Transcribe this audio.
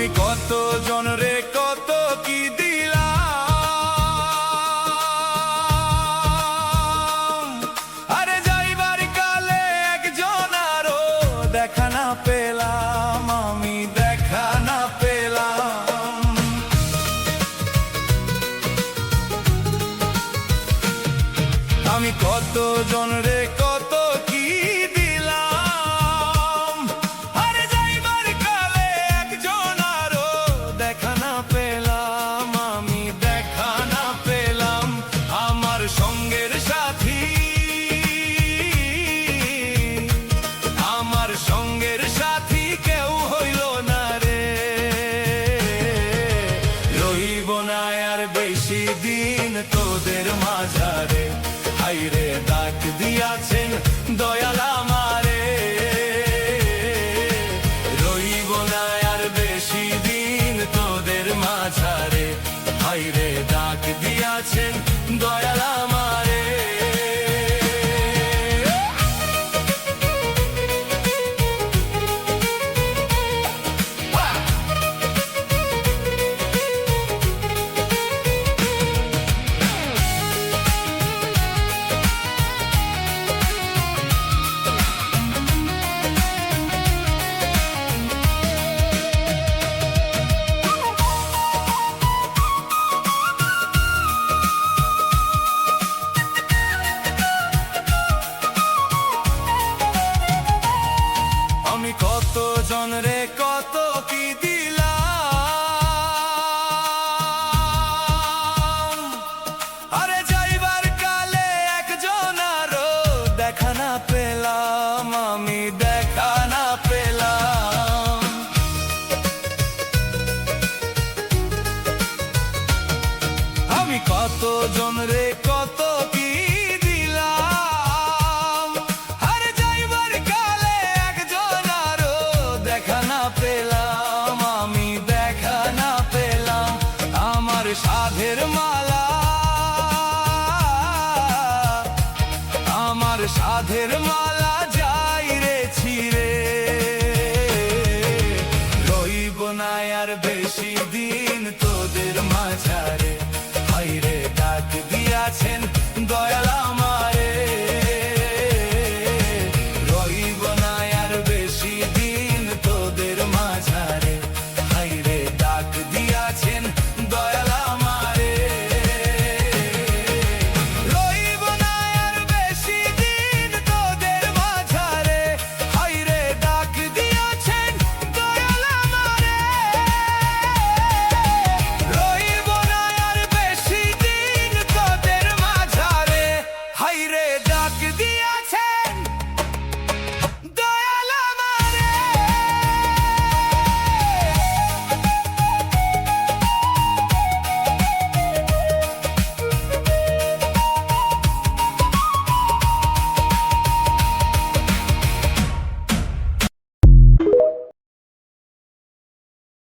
আমি কত জনরে কত কি দিলাম, আরে যাইবার কালে একজন আরো দেখা না পেলাম, আমি দেখা না পেলাম। আমি কত জনরে কত কি দিলাম, আরে যাইবার কালে একজন আরো দেখা না পেলাম, আমি দেখা না পেলাম। আমার সঙ্গের সাথী, আমার সঙ্গের সাথী কেউ হইল না রে, রইব না আর বেশি দিন তোদের মাঝারে, হাইরে ডাক দিয়াছেন দয়াল আমারে, রইব না আর বেশি দিন তোদের মাঝারে, হাইরে ডাক দিয়াছেন দয়াল আমারে। আমি কত জনরে কত কি দিলাম, আরে যাইবার কালে একজন আরো দেখা না পেলাম, আমি দেখা না পেলাম। আমি কত জনরে কত কি দিলাম, আরে যাইবার কালে একজন আরো দেখা না পেলাম, আমি দেখা না পেলাম। আমার সাধের